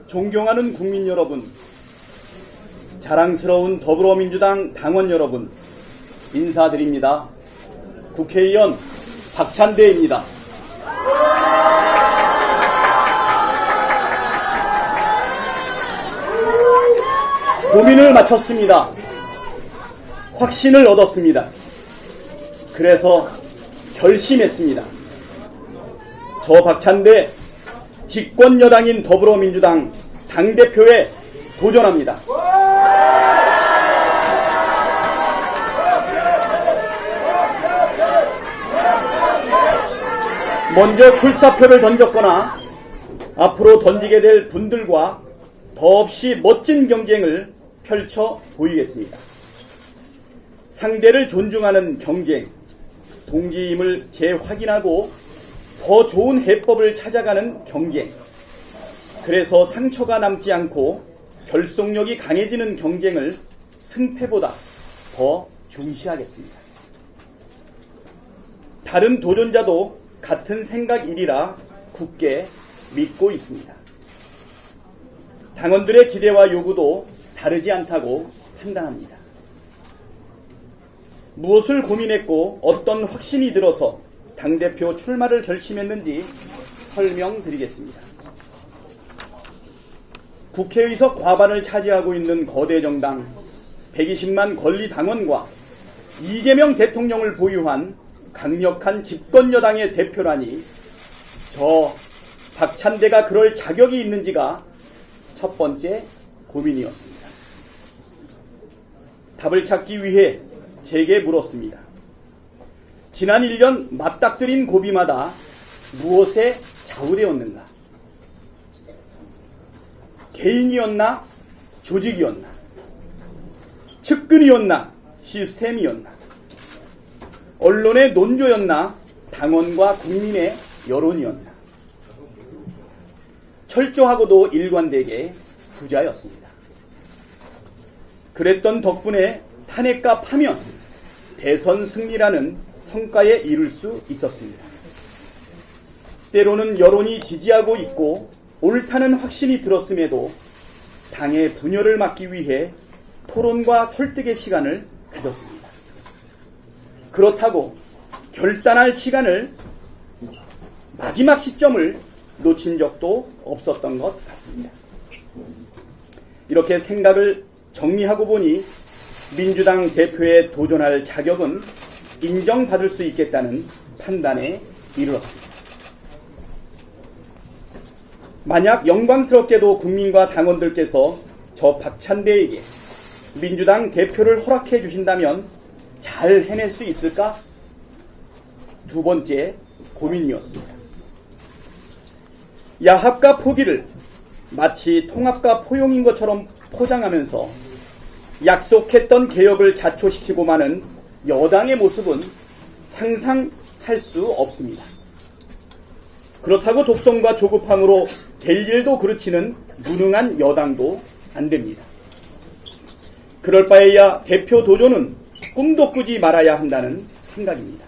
존경하는 국민 여러분, 자랑스러운 더불어민주당 당원 여러분, 인사드립니다. 국회의원 박찬대입니다. 고민을 마쳤습니다. 확신을 얻었습니다. 그래서 결심했습니다. 저 박찬대 집권여당인 더불어민주당 당대표에 도전합니다. 먼저 출사표를 던졌거나 앞으로 던지게 될 분들과 더없이 멋진 경쟁을 펼쳐 보이겠습니다. 상대를 존중하는 경쟁, 동지임을 재확인하고 더 좋은 해법을 찾아가는 경쟁, 그래서 상처가 남지 않고 결속력이 강해지는 경쟁을 승패보다 더 중시하겠습니다. 다른 도전자도 같은 생각이리라 굳게 믿고 있습니다. 당원들의 기대와 요구도 다르지 않다고 판단합니다. 무엇을 고민했고 어떤 확신이 들어서 당대표 출마를 결심했는지 설명드리겠습니다. 국회의석 과반을 차지하고 있는 거대 정당 120만 권리 당원과 이재명 대통령을 보유한 강력한 집권여당의 대표라니 저 박찬대가 그럴 자격이 있는지가 첫 번째 고민이었습니다. 답을 찾기 위해 제게 물었습니다. 지난 1년 맞닥뜨린 고비마다 무엇에 좌우되었는가? 개인이었나? 조직이었나? 측근이었나? 시스템이었나? 언론의 논조였나? 당원과 국민의 여론이었나? 철저하고도 일관되게 후자였습니다. 그랬던 덕분에 탄핵과 파면, 대선 승리라는 성과에 이를 수 있었습니다. 때로는 여론이 지지하고 있고 옳다는 확신이 들었음에도 당의 분열을 막기 위해 토론과 설득의 시간을 가졌습니다. 그렇다고 결단할 시간을, 마지막 시점을 놓친 적도 없었던 것 같습니다. 이렇게 생각을 정리하고 보니 민주당 대표에 도전할 자격은 인정받을 수 있겠다는 판단에 이르렀습니다. 만약 영광스럽게도 국민과 당원들께서 저 박찬대에게 민주당 대표를 허락해 주신다면 잘 해낼 수 있을까? 두 번째 고민이었습니다. 야합과 포기를 마치 통합과 포용인 것처럼 포장하면서 약속했던 개혁을 자초시키고 마는 여당의 모습은 상상할 수 없습니다. 그렇다고 독선과 조급함으로 될 일도 그르치는 무능한 여당도 안 됩니다. 그럴 바에야 대표 도전은 꿈도 꾸지 말아야 한다는 생각입니다.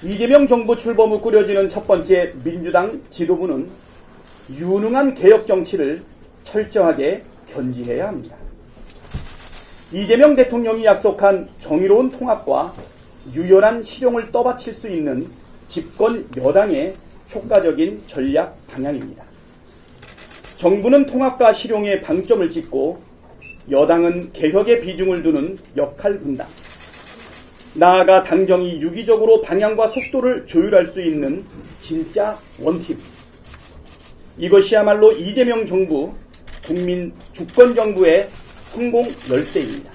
이재명 정부 출범 후 꾸려지는 첫 번째 민주당 지도부는 유능한 개혁 정치를 철저하게 견지해야 합니다. 이재명 대통령이 약속한 정의로운 통합과 유연한 실용을 떠받칠 수 있는 집권 여당의 효과적인 전략 방향입니다. 정부는 통합과 실용에 방점을 찍고 여당은 개혁에 비중을 두는 역할 분담, 나아가 당정이 유기적으로 방향과 속도를 조율할 수 있는 진짜 원팀, 이것이야말로 이재명 정부, 국민 주권 정부의 성공 열쇠입니다.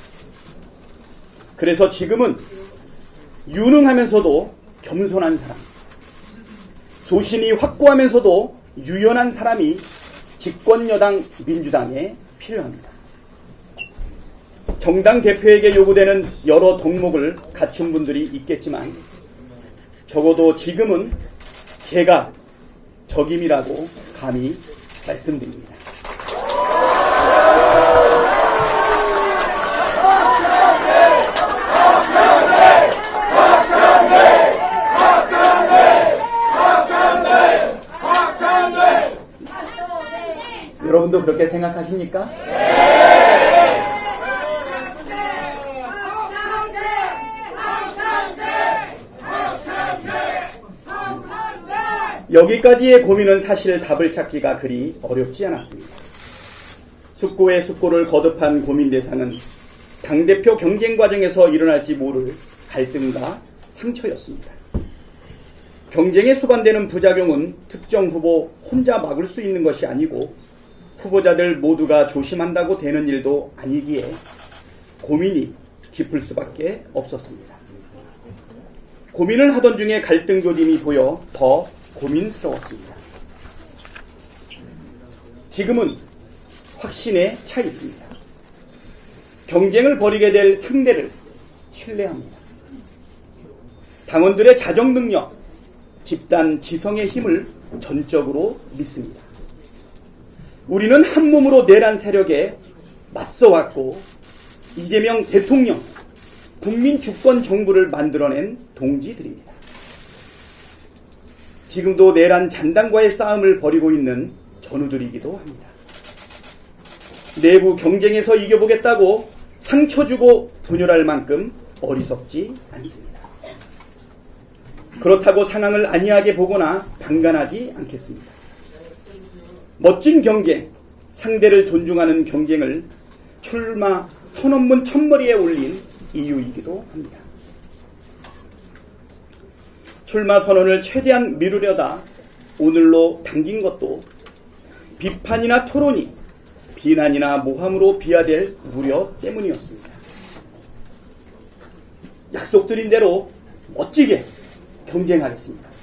그래서 지금은 유능하면서도 겸손한 사람, 소신이 확고하면서도 유연한 사람이 집권여당 민주당에 필요합니다. 정당 대표에게 요구되는 여러 덕목을 갖춘 분들이 있겠지만 적어도 지금은 제가 적임이라고 감히 말씀드립니다. 그렇게 생각하십니까? 여기까지의 고민은 사실 답을 찾기가 그리 어렵지 않았습니다. 숙고의 숙고를 거듭한 고민 대상은 당대표 경쟁 과정에서 일어날지 모를 갈등과 상처였습니다. 경쟁에 수반되는 부작용은 특정 후보 혼자 막을 수 있는 것이 아니고 후보자들 모두가 조심한다고 되는 일도 아니기에 고민이 깊을 수밖에 없었습니다. 고민을 하던 중에 갈등 조짐이 보여 더 고민스러웠습니다. 지금은 확신에 차 있습니다. 경쟁을 벌이게 될 상대를 신뢰합니다. 당원들의 자정 능력, 집단 지성의 힘을 전적으로 믿습니다. 우리는 한 몸으로 내란 세력에 맞서왔고 이재명 대통령, 국민 주권 정부를 만들어낸 동지들입니다. 지금도 내란 잔당과의 싸움을 벌이고 있는 전우들이기도 합니다. 내부 경쟁에서 이겨보겠다고 상처 주고 분열할 만큼 어리석지 않습니다. 그렇다고 상황을 안이하게 보거나 방관하지 않겠습니다. 멋진 경쟁, 상대를 존중하는 경쟁을 출마 선언문 첫머리에 올린 이유이기도 합니다. 출마 선언을 최대한 미루려다 오늘로 당긴 것도 비판이나 토론이 비난이나 모함으로 비화될 우려 때문이었습니다. 약속드린 대로 멋지게 경쟁하겠습니다.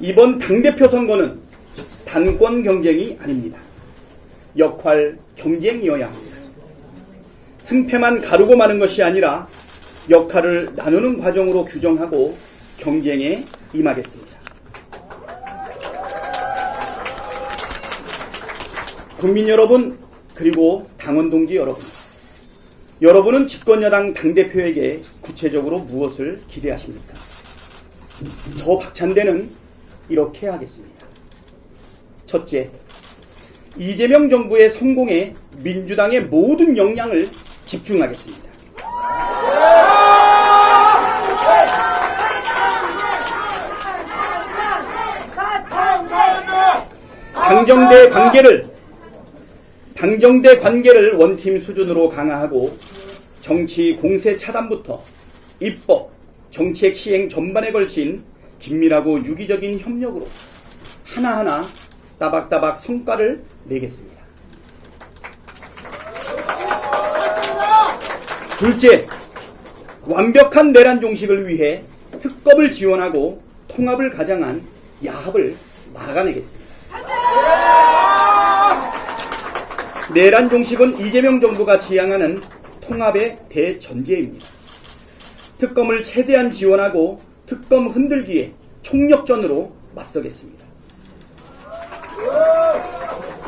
이번 당대표 선거는 단권 경쟁이 아닙니다. 역할 경쟁이어야 합니다. 승패만 가르고 마는 것이 아니라 역할을 나누는 과정으로 규정하고 경쟁에 임하겠습니다. 국민 여러분, 그리고 당원 동지 여러분, 여러분은 집권여당 당대표에게 구체적으로 무엇을 기대하십니까? 저 박찬대는 이렇게 하겠습니다. 첫째, 이재명 정부의 성공에 민주당의 모든 역량을 집중하겠습니다. 당정대 관계를 원팀 수준으로 강화하고 정치 공세 차단부터 입법, 정책 시행 전반에 걸친 긴밀하고 유기적인 협력으로 하나하나 따박따박 성과를 내겠습니다. 둘째, 완벽한 내란 종식을 위해 특검을 지원하고 통합을 가장한 야합을 막아내겠습니다. 내란 종식은 이재명 정부가 지향하는 통합의 대전제입니다. 특검을 최대한 지원하고 특검 흔들기에 총력전으로 맞서겠습니다.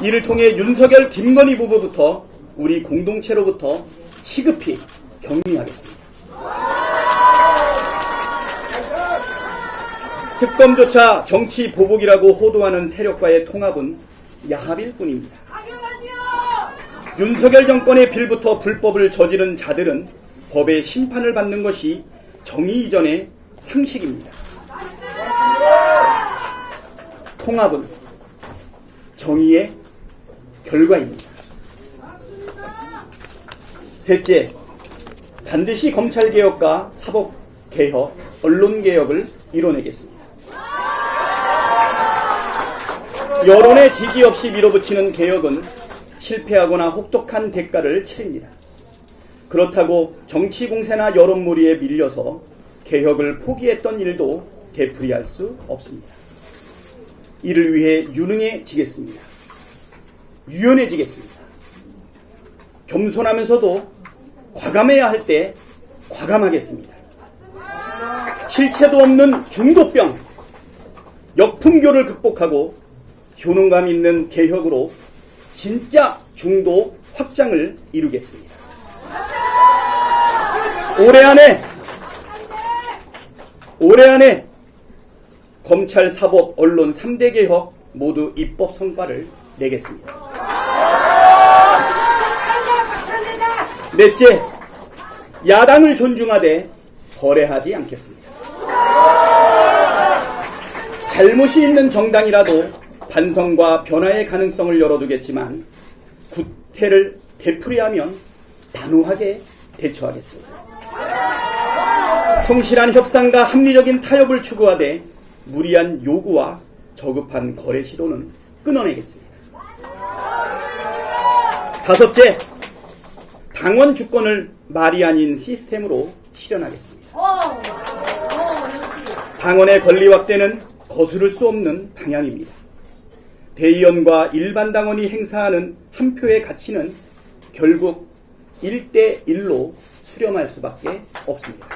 이를 통해 윤석열, 김건희 부부부터 우리 공동체로부터 시급히 격리하겠습니다. 특검조차 정치 보복이라고 호도하는 세력과의 통합은 야합일 뿐입니다. 윤석열 정권의 빌부터 불법을 저지른 자들은 법의 심판을 받는 것이 정의 이전의 상식입니다. 통합은 정의의 결과입니다. 셋째, 반드시 검찰개혁과 사법개혁, 언론개혁을 이뤄내겠습니다. 여론의 지지 없이 밀어붙이는 개혁은 실패하거나 혹독한 대가를 치릅니다. 그렇다고 정치 공세나 여론몰이에 밀려서 개혁을 포기했던 일도 되풀이할 수 없습니다. 이를 위해 유능해지겠습니다. 유연해지겠습니다. 겸손하면서도 과감해야 할 때 과감하겠습니다. 실체도 없는 중도병, 역풍교를 극복하고 효능감 있는 개혁으로 진짜 중도 확장을 이루겠습니다. 올해 안에 검찰, 사법, 언론 3대 개혁 모두 입법 성과를 내겠습니다. 넷째, 야당을 존중하되 거래하지 않겠습니다. 잘못이 있는 정당이라도 반성과 변화의 가능성을 열어두겠지만 구태를 되풀이하면 단호하게 대처하겠습니다. 성실한 협상과 합리적인 타협을 추구하되 무리한 요구와 저급한 거래 시도는 끊어내겠습니다. 다섯째, 당원 주권을 말이 아닌 시스템으로 실현하겠습니다. 당원의 권리 확대는 거스를 수 없는 방향입니다. 대의원과 일반 당원이 행사하는 한 표의 가치는 결국 1대1로 수렴할 수밖에 없습니다.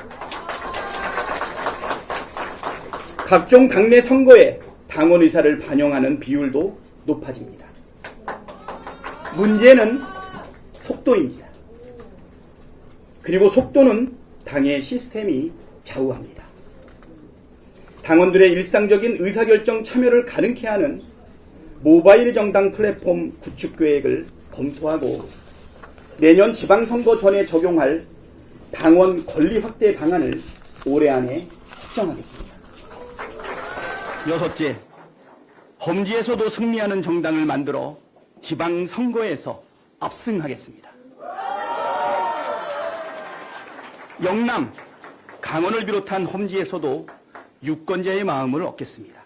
각종 당내 선거에 당원 의사를 반영하는 비율도 높아집니다. 문제는 속도입니다. 그리고 속도는 당의 시스템이 좌우합니다. 당원들의 일상적인 의사결정 참여를 가능케 하는 모바일 정당 플랫폼 구축 계획을 검토하고 내년 지방선거 전에 적용할 당원 권리 확대 방안을 올해 안에 확정하겠습니다. 여섯째, 험지에서도 승리하는 정당을 만들어 지방선거에서 압승하겠습니다. 영남, 강원을 비롯한 험지에서도 유권자의 마음을 얻겠습니다.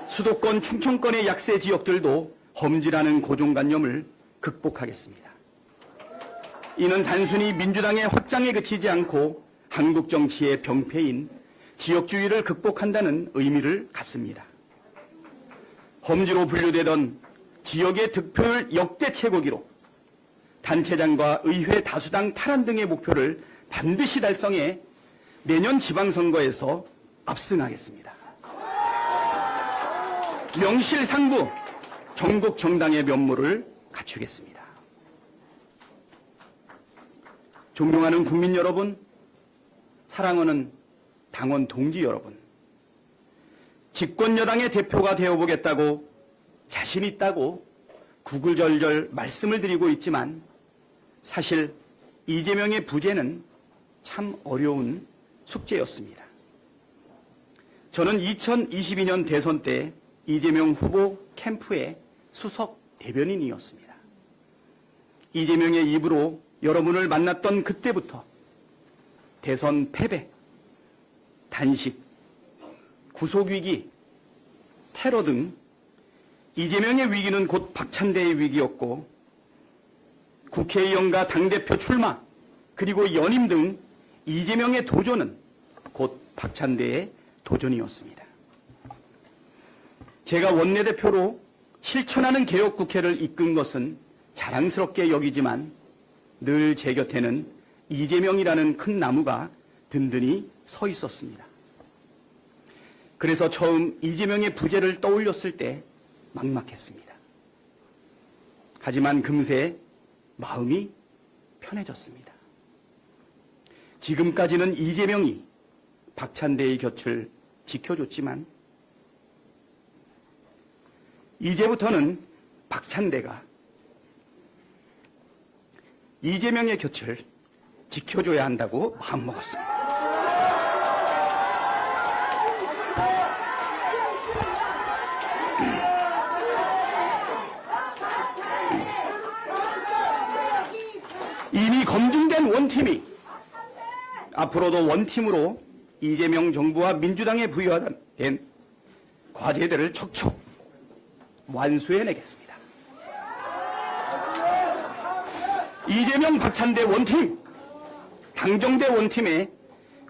수도권, 충청권의 약세 지역들도 험지라는 고정관념을 극복하겠습니다. 이는 단순히 민주당의 확장에 그치지 않고 한국 정치의 병폐인 지역주의를 극복한다는 의미를 갖습니다. 험지로 분류되던 지역의 득표율 역대 최고 기록, 단체장과 의회 다수당 탈환 등의 목표를 반드시 달성해 내년 지방선거에서 압승하겠습니다. 명실상부 전국 정당의 면모를 갖추겠습니다. 존경하는 국민 여러분, 사랑하는 당원 동지 여러분, 집권 여당의 대표가 되어보겠다고 자신 있다고 구구절절 말씀을 드리고 있지만 사실 이재명의 부재는 참 어려운 숙제였습니다. 저는 2022년 대선 때 이재명 후보 캠프의 수석 대변인이었습니다. 이재명의 입으로 여러분을 만났던 그때부터 대선 패배, 단식, 구속위기, 테러 등 이재명의 위기는 곧 박찬대의 위기였고 국회의원과 당대표 출마 그리고 연임 등 이재명의 도전은 곧 박찬대의 도전이었습니다. 제가 원내대표로 실천하는 개혁국회를 이끈 것은 자랑스럽게 여기지만 늘 제 곁에는 이재명이라는 큰 나무가 든든히 서 있었습니다. 그래서 처음 이재명의 부재를 떠올렸을 때 막막했습니다. 하지만 금세 마음이 편해졌습니다. 지금까지는 이재명이 박찬대의 곁을 지켜줬지만 이제부터는 박찬대가 이재명의 곁을 지켜줘야 한다고 마음먹었습니다. 이미 검증된 원팀이 앞으로도 원팀으로 이재명 정부와 민주당에 부여된 과제들을 척척 완수해내겠습니다. 이재명 박찬대 원팀, 당정대 원팀에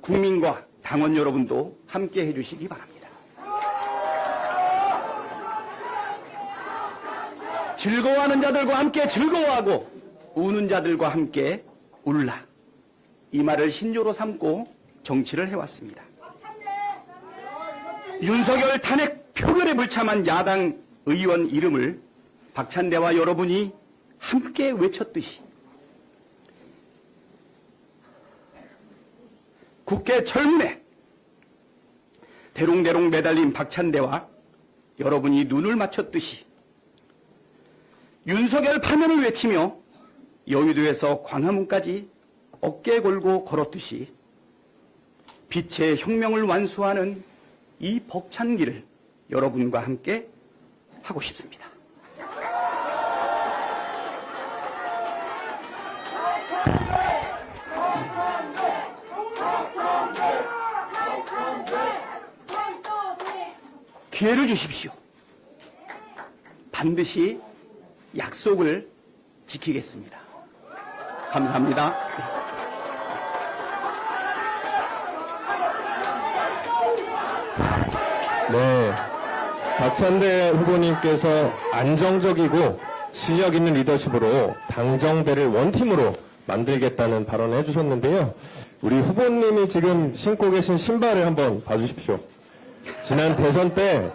국민과 당원 여러분도 함께 해주시기 바랍니다. 즐거워하는 자들과 함께 즐거워하고 우는 자들과 함께 울라. 이 말을 신조로 삼고 정치를 해왔습니다. 윤석열 탄핵 표결에 불참한 야당 의원 이름을 박찬대와 여러분이 함께 외쳤듯이 국회 철문에 대롱대롱 매달린 박찬대와 여러분이 눈을 맞췄듯이 윤석열 파면을 외치며 여의도에서 광화문까지 어깨 걸고 걸었듯이 빛의 혁명을 완수하는 이 벅찬 길을 여러분과 함께 하고 싶습니다. 기회를 주십시오. 반드시 약속을 지키겠습니다. 감사합니다. 네, 박찬대 후보님께서 안정적이고 실력 있는 리더십으로 당정대를 원팀으로 만들겠다는 발언을 해주셨는데요. 우리 후보님이 지금 신고 계신 신발을 한번 봐주십시오. 지난 대선 때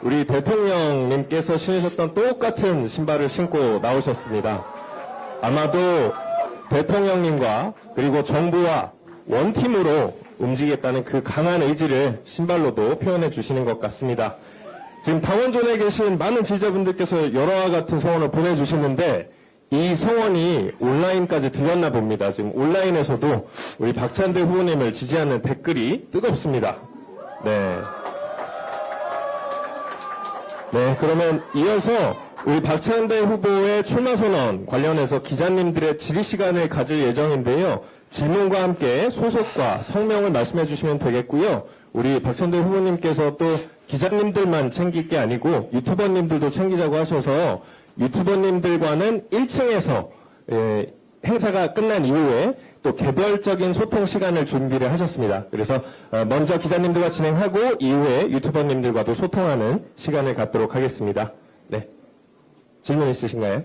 우리 대통령님께서 신으셨던 똑같은 신발을 신고 나오셨습니다. 아마도 대통령님과 그리고 정부와 원팀으로 움직이겠다는 그 강한 의지를 신발로도 표현해 주시는 것 같습니다. 지금 당원존에 계신 많은 지지자분들께서 여러와 같은 성원을 보내주시는데 이 성원이 온라인까지 들렸나 봅니다. 지금 온라인에서도 우리 박찬대 후보님을 지지하는 댓글이 뜨겁습니다. 네, 그러면 이어서 우리 박찬대 후보의 출마 선언 관련해서 기자님들의 질의 시간을 가질 예정인데요. 질문과 함께 소속과 성명을 말씀해 주시면 되겠고요. 우리 박찬대 후보님께서 또 기자님들만 챙길 게 아니고 유튜버님들도 챙기자고 하셔서 유튜버님들과는 1층에서 행사가 끝난 이후에 또 개별적인 소통 시간을 준비를 하셨습니다. 그래서 먼저 기자님들과 진행하고 이후에 유튜버님들과도 소통하는 시간을 갖도록 하겠습니다. 네, 질문 있으신가요?